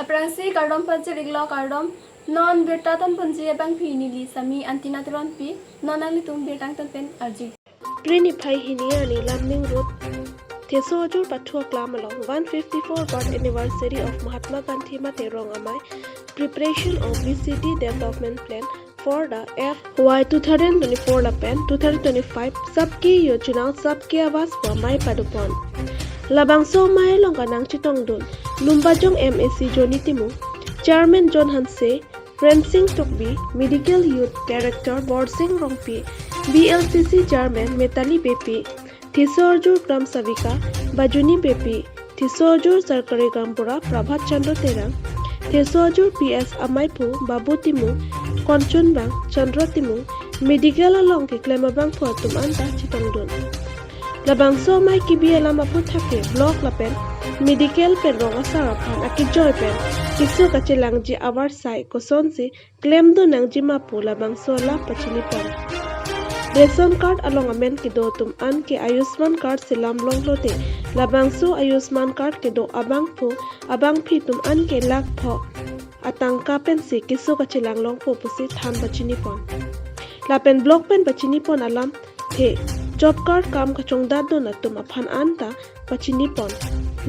Aprangsi kardom paje riglo kardom non birta ton punji abang phi ni li sami antina tron pi non ali tum birtang ton pen arji. Prini phai hinia ni lamning road Thesojur Pathua Klamalong 154th birth anniversary of Mahatma Gandhi Materong Amai preparation of VCT development plan for the FY 2024 lapen 2025 Sabki Yojana Sabki Awas for Mai Padupon Labangso Mai Longanang Chitongdun Lumbajong MSc Joni Timu Chairman John Hanse Francing Tokbi Medical Youth Director Borsing Rongpi BLCC Chairman Metali Bepi Thesojur Gram Savika Bajuni Bepi Thesojur Sarkari Gampura Prabhat Chandra Terang Thesojur PS Amaipu Babu Timu Konchun Bang Chandra Timu Medical Along Ki Klemabang Phuatum Anta Chitongdun Labangso Mai Kibi Alam Apu Thake Block Lapen Medical Pen Ronga Sarapan Akijoy Pen Kisu Kachilang Ji Awar Sai Kosonsi Claim Do Nang Jimapu Labangso La Pachini Pon Ration card along amen ke do tum an ke Ayushman card silam long lote labangso Ayushman card ke do abang phi tum an ke lak pho atangka pen se kisu ka chilang long po pusi than bachini pon la pen block pen bachini pon alam the job card kam ka chongda do na tum aphan an ta bachini pon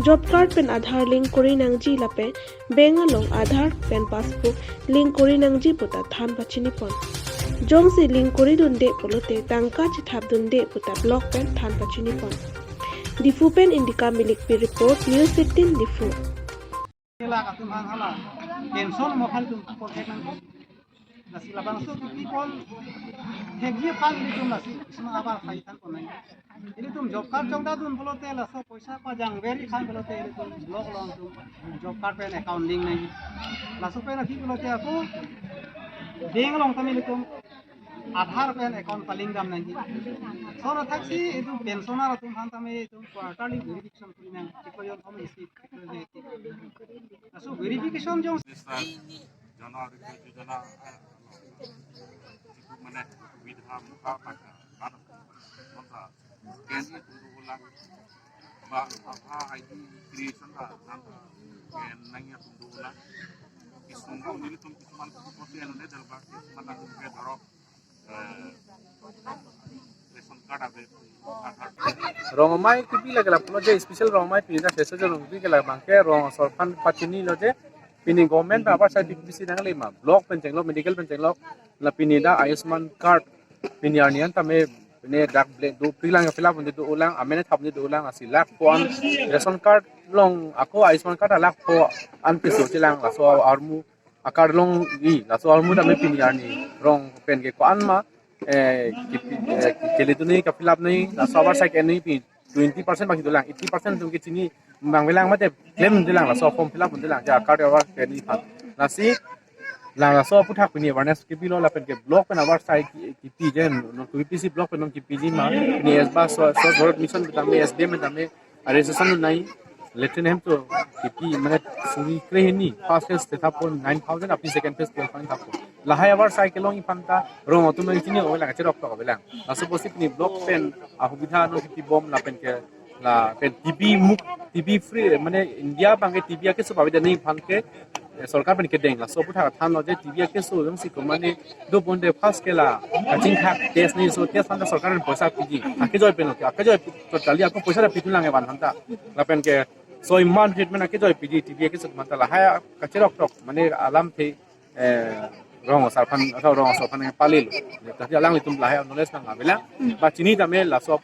job card pen Aadhaar link kori nang ji la pen bank along Aadhaar pen passbook link kori nang ji puta than bachini pon Jong si link kori dunde polote tangka chithap dunde puta block pen than pachini pon difu pen indika milik pi report news 15 difu Kela katum hang hala tension mo khal tum ko theknan nasi labang so people thekji pan ni tum nasi isma abar khai than ko nai ini tum job card chongda dun bolote la so paisa pa jang veri khan bolote ini tum block long tum job card pen account link nai la so pen ki bolote aku ding long tami tum Aadhaar pen account paling dam nai so na thaksi itu pensioner tum han tami tum quarterly verification kulinan tikoyon kom isi so verification jong jana jana মানে সুবিধা মুখা পাকা কথা কেন itu ulang ba apa ID creation da nan ken nanya tundu ulang isunggu dili tum cuman seperti yang ada dalam bahasa mana tuh ke daro ration card ada rongmai kipi lagala puno je special rongmai pina seso je rongpi ke bangke rong sorpan pachini lo je pini government ba apa sai bisi nang le ma block penjeng lo medical penjeng lo la pini da Ayushman card pini arnian tame pini dak do prilang fill up do ulang amene thap do ulang asi lak pon ration card long ako Ayushman card lak po an piso chilang la so armu akar long i la so armu tame pini arni rong pen ke ko anma kele tu ni ka fill up ni la so abar sai ke ni pi 20% bagi dulang 80% tu ke sini bang bilang mate claim dulang la so form fill up dulang ja card abar ke ni phat la si la so puthak pini awareness ke bilo la pen ke block pen abar sai ki pi jen no tu pc block pen ki pg ma ni es ba so road mission tame sdm tame registration nai letten hem to ki mane suri kre ni first phase te thapon 9000 apni second phase 12000 thapon la hai abar sai ke long ifanta rong tu mai tini o la ka cherok to belang la so posip ni block pen a hubidha no ki bom la pen ke la pen tv free mane india bange tv ke so pabida nei phanke सरकार पनि के देंग ला सो पुठा थान ल जे tibia के सो जम सिको माने दो बन्डे first के ला कचिंग खा टेस्ट नहीं सो टेस्ट फंदा सरकार ने पैसा पिजी आके जय पेन आके जय तो चली आपको पैसा पितु लागे बान हंता ला पेन के सो इमान ट्रीटमेंट आके जय पिजी टिबिया के सो माता ला हाया कचरक टक माने आलाम थे रंग सरफन अथवा रंग सरफन पालेलो तति आलाम तुम ला हाया नॉलेज ना बेला बा चिनी तमे ला सो